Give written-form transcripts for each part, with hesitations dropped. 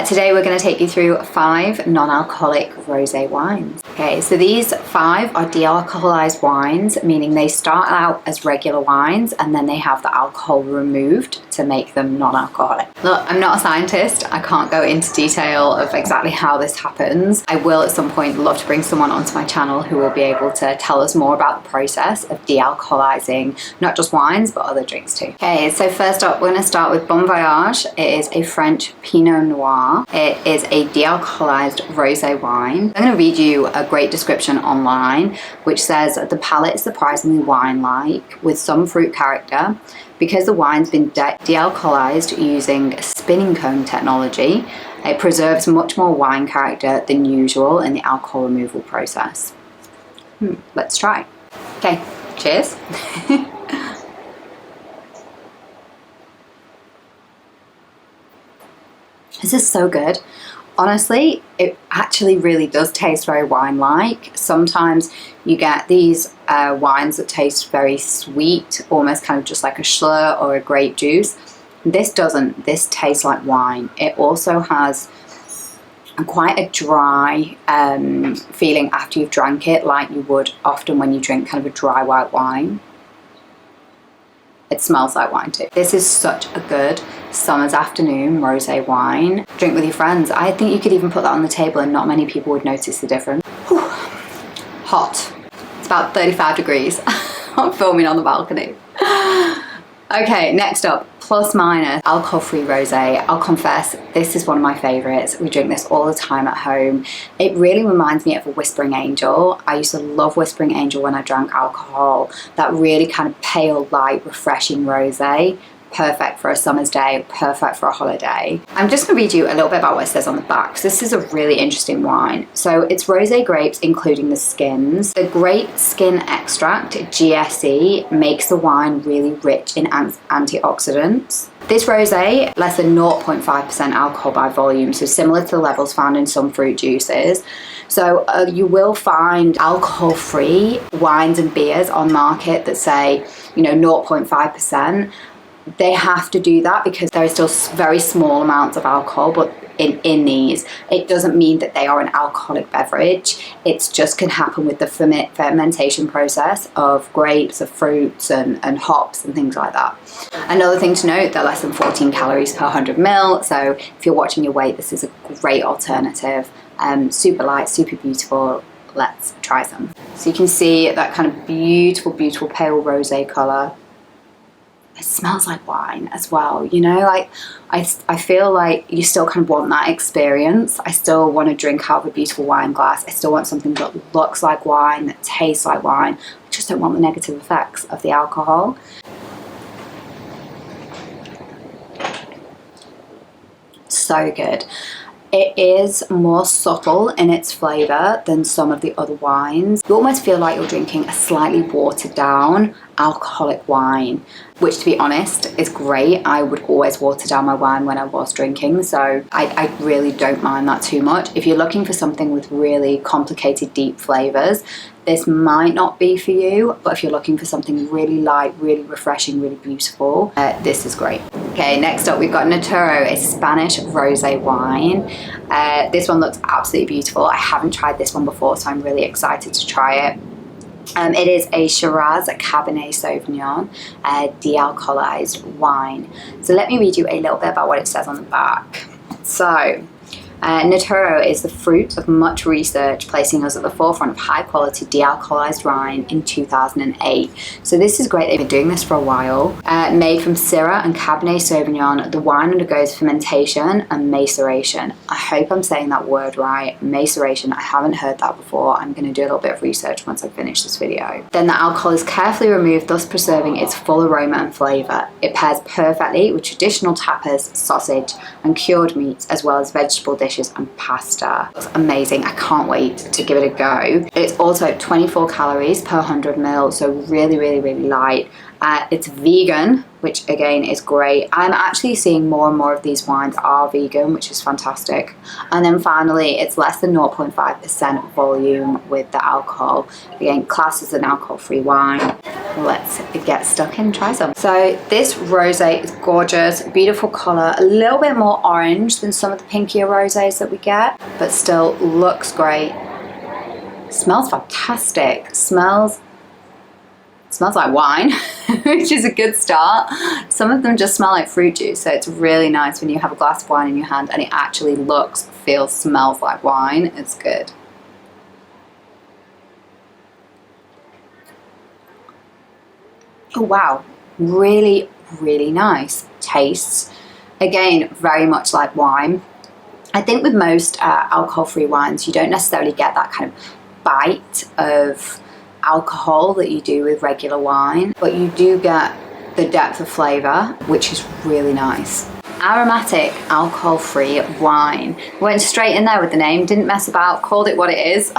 Today we're going to take you through 5 non-alcoholic rosé wines. Okay, so these 5 are de-alcoholized wines, meaning they start out as regular wines and then they have the alcohol removed to make them non-alcoholic. Look, I'm not a scientist. I can't go into detail of exactly how this happens. I will at some point love to bring someone onto my channel who will be able to tell us more about the process of de-alcoholizing not just wines but other drinks too. Okay, so first up we're going to start with Voyage. It is a French Pinot Noir. It is a de-alcoholized rosé wine. I'm going to read you a great description online which says the palate is surprisingly wine-like with some fruit character. Because the wine's been de-alcoholized using spinning cone technology, it preserves much more wine character than usual in the alcohol removal process. Let's try. Okay, cheers. This is so good. Honestly, it actually really does taste very wine-like. Sometimes you get these wines that taste very sweet, almost kind of just like a schlur or a grape juice. This doesn't. This tastes like wine. It also has quite a dry feeling after you've drank it, like you would often when you drink kind of a dry white wine. It smells like wine too. This is such a good summer's afternoon rosé wine. Drink with your friends. I think you could even put that on the table and not many people would notice the difference. Whew. Hot. It's about 35 degrees. I'm filming on the balcony. Okay, next up, Plus Minus alcohol-free rosé. I'll confess, this is one of my favorites. We drink this all the time at home. It really reminds me of a Whispering Angel. I used to love Whispering Angel when I drank alcohol. That really kind of pale, light, refreshing rosé. Perfect for a summer's day, perfect for a holiday. I'm just going to read you a little bit about what it says on the back. So this is a really interesting wine. So it's rosé grapes, including the skins. The grape skin extract, GSE, makes the wine really rich in antioxidants. This rosé, less than 0.5% alcohol by volume, so similar to the levels found in some fruit juices. So you will find alcohol-free wines and beers on market that say, 0.5%. They have to do that because there are still very small amounts of alcohol, but in these, it doesn't mean that they are an alcoholic beverage. It just can happen with the fermentation process of grapes, of fruits and hops and things like that. Another thing to note, they're less than 14 calories per 100 ml. So if you're watching your weight, this is a great alternative. Super light, super beautiful. Let's try some. So you can see that kind of beautiful, beautiful pale rosé color. It smells like wine as well, like I feel like you still kind of want that experience. I still want to drink out of a beautiful wine glass. I still want something that looks like wine, that tastes like wine. I just don't want the negative effects of the alcohol. So good. It is more subtle in its flavour than some of the other wines. You almost feel like you're drinking a slightly watered down alcoholic wine, which to be honest is great. I would always water down my wine when I was drinking, so I really don't mind that too much. If you're looking for something with really complicated deep flavours, this might not be for you, but if you're looking for something really light, really refreshing, really beautiful, this is great. Okay, next up we've got Natureo, a Spanish rosé wine. This one looks absolutely beautiful. I haven't tried this one before, so I'm really excited to try it. It is a Shiraz Cabernet Sauvignon, de-alcoholized wine. So let me read you a little bit about what it says on the back. So, Natureo is the fruit of much research, placing us at the forefront of high-quality de-alcoholized wine in 2008. So this is great. They've been doing this for a while. Made from Syrah and Cabernet Sauvignon, the wine undergoes fermentation and maceration. I hope I'm saying that word right. Maceration. I haven't heard that before. I'm going to do a little bit of research once I finish this video. Then the alcohol is carefully removed, thus preserving its full aroma and flavour. It pairs perfectly with traditional tapas, sausage, and cured meats, as well as vegetable dishes and pasta. It's amazing. I can't wait to give it a go. It's also 24 calories per 100 ml, so really, really, really light. It's vegan, which again is great. I'm actually seeing more and more of these wines are vegan, which is fantastic. And then finally, it's less than 0.5% volume with the alcohol. Again, classed as an alcohol-free wine. let's get stuck in and try some. So this rosé is gorgeous, beautiful color, a little bit more orange than some of the pinkier rosés that we get, but still looks great. Smells fantastic. Smells like wine, which is a good start. Some of them just smell like fruit juice, so it's really nice when you have a glass of wine in your hand and it actually looks, feels, smells like wine. It's good. Oh wow, really, really nice. Tastes, again, very much like wine. I think with most alcohol-free wines, you don't necessarily get that kind of bite of alcohol that you do with regular wine, but you do get the depth of flavour, which is really nice. Aromatic alcohol-free wine. Went straight in there with the name, didn't mess about, called it what it is.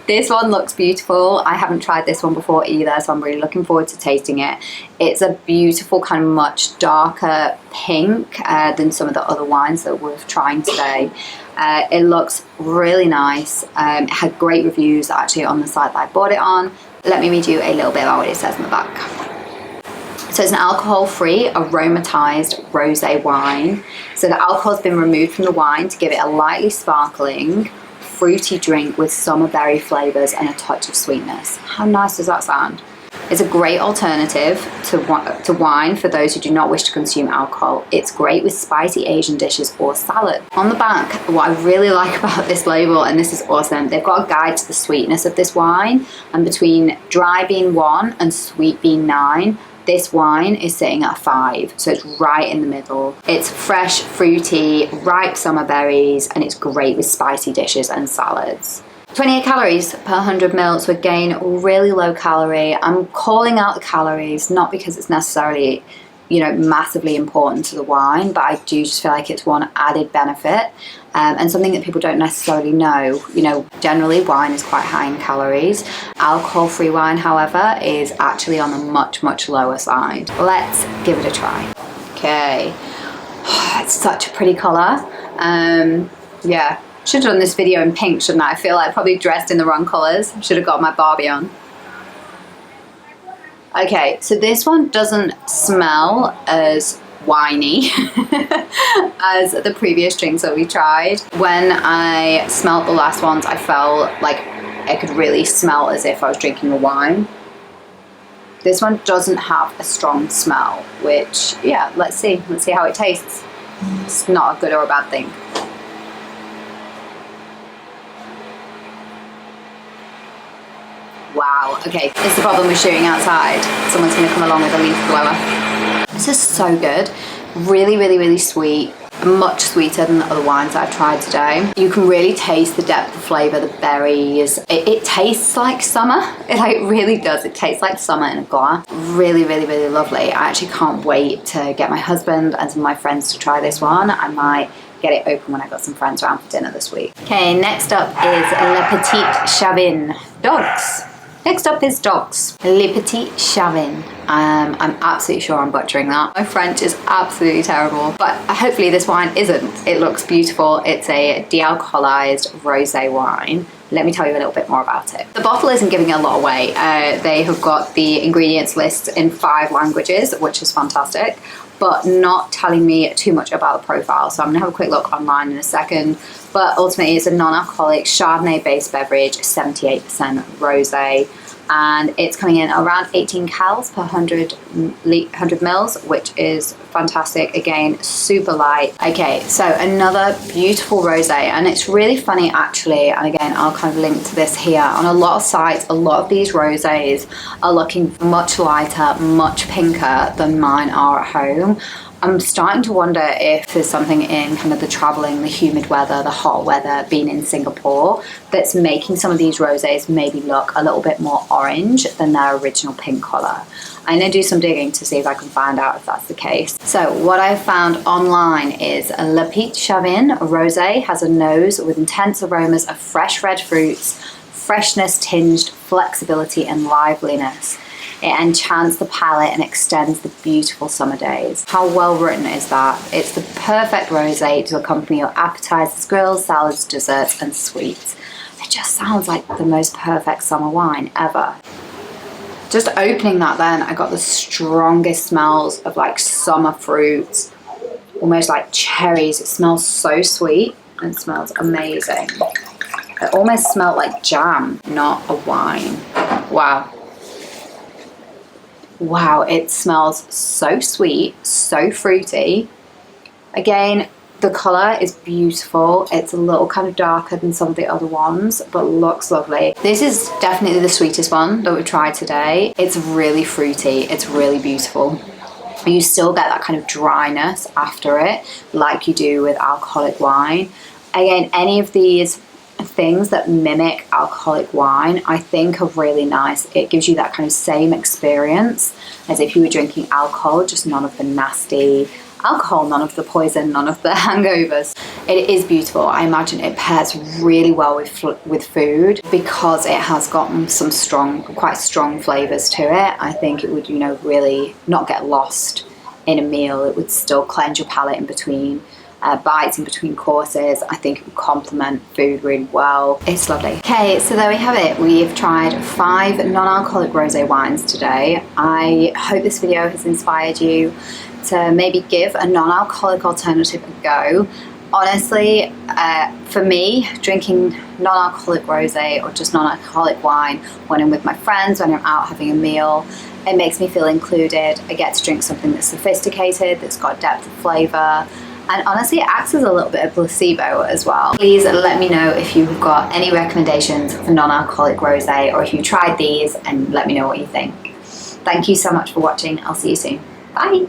This one looks beautiful. I haven't tried this one before either, so I'm really looking forward to tasting it. It's a beautiful kind of much darker pink than some of the other wines that we're trying today. It looks really nice. It had great reviews actually on the site that I bought it on. Let me read you a little bit about what it says on the back. So it's an alcohol-free, aromatized rosé wine. So the alcohol has been removed from the wine to give it a lightly sparkling, fruity drink with summer berry flavors and a touch of sweetness. How nice does that sound? It's a great alternative to wine for those who do not wish to consume alcohol. It's great with spicy Asian dishes or salad. On the back, what I really like about this label, and this is awesome, they've got a guide to the sweetness of this wine, and between dry being 1 and sweet being 9, this wine is sitting at a 5, so it's right in the middle. It's fresh, fruity, ripe summer berries, and it's great with spicy dishes and salads. 28 calories per 100 ml, so again, really low calorie. I'm calling out the calories, not because it's necessarily, you know, massively important to the wine, but I do just feel like it's one added benefit. And something that people don't necessarily know. You know, generally wine is quite high in calories. Alcohol-free wine, however, is actually on the much, much lower side. Let's give it a try. Okay, it's such a pretty color. Yeah, should have done this video in pink, shouldn't I? I feel like I probably dressed in the wrong colors. Should have got my Barbie on. Okay, so this one doesn't smell as winey as the previous drinks that we tried. When I smelled the last ones, I felt like I could really smell as if I was drinking a wine. This one doesn't have a strong smell, which, yeah, let's see how it tastes. It's not a good or a bad thing. Wow, okay, it's the problem with shooting outside. Someone's gonna come along with a leaf blower. This is so good. Really, really, really sweet. Much sweeter than the other wines that I've tried today. You can really taste the depth of flavour, the berries. It tastes like summer. It really does. It tastes like summer in a glass. Really, really, really lovely. I actually can't wait to get my husband and some of my friends to try this one. I might get it open when I got some friends around for dinner this week. Okay, next up is Le Petit Chavin. Dogs. Next up is dogs. Le Petit Chavin. I'm absolutely sure I'm butchering that. My French is absolutely terrible, but hopefully this wine isn't. It looks beautiful. It's a de-alcoholized rosé wine. Let me tell you a little bit more about it. The bottle isn't giving a lot away. They have got the ingredients list in 5 languages, which is fantastic, but not telling me too much about the profile. So I'm gonna have a quick look online in a second. But ultimately it's a non-alcoholic Chardonnay-based beverage, 78% rosé, and it's coming in around 18 cals per 100 mils, which is fantastic. Again, super light. Okay, so another beautiful rosé, and it's really funny actually, and again, I'll kind of link to this here. On a lot of sites, a lot of these rosés are looking much lighter, much pinker than mine are at home. I'm starting to wonder if there's something in kind of the traveling, the humid weather, the hot weather, being in Singapore, that's making some of these rosés maybe look a little bit more orange than their original pink colour. I'm going to do some digging to see if I can find out if that's the case. So what I found online is a Le Petit Chavin Rosé has a nose with intense aromas of fresh red fruits, freshness tinged flexibility and liveliness. It enchants the palate and extends the beautiful summer days. How well written is that? It's the perfect rosé to accompany your appetizers, grills, salads, desserts, and sweets. It just sounds like the most perfect summer wine ever. Just opening that then, I got the strongest smells of like summer fruits, almost like cherries. It smells so sweet and it smells amazing. It almost smelled like jam, not a wine. Wow. Wow, it smells so sweet, so fruity. Again, the colour is beautiful. It's a little kind of darker than some of the other ones, but looks lovely. This is definitely the sweetest one that we've tried today. It's really fruity. It's really beautiful. You still get that kind of dryness after it, like you do with alcoholic wine. Again, any of these things that mimic alcoholic wine, I think are really nice. It gives you that kind of same experience as if you were drinking alcohol, just none of the nasty alcohol, none of the poison, none of the hangovers. It is beautiful. I imagine it pairs really well with food because it has gotten some quite strong flavors to it. I think it would, you know, really not get lost in a meal. It would still cleanse your palate in between bites, in between courses. I think it would complement food really well. It's lovely. Okay, so there we have it. We've tried 5 non-alcoholic rosé wines today. I hope this video has inspired you to maybe give a non-alcoholic alternative a go. Honestly, for me, drinking non-alcoholic rosé or just non-alcoholic wine when I'm with my friends, when I'm out having a meal, it makes me feel included. I get to drink something that's sophisticated, that's got depth of flavour, and honestly it acts as a little bit of placebo as well. Please let me know if you've got any recommendations for non-alcoholic rosé or if you tried these, and let me know what you think. Thank you so much for watching. I'll see you soon. Bye!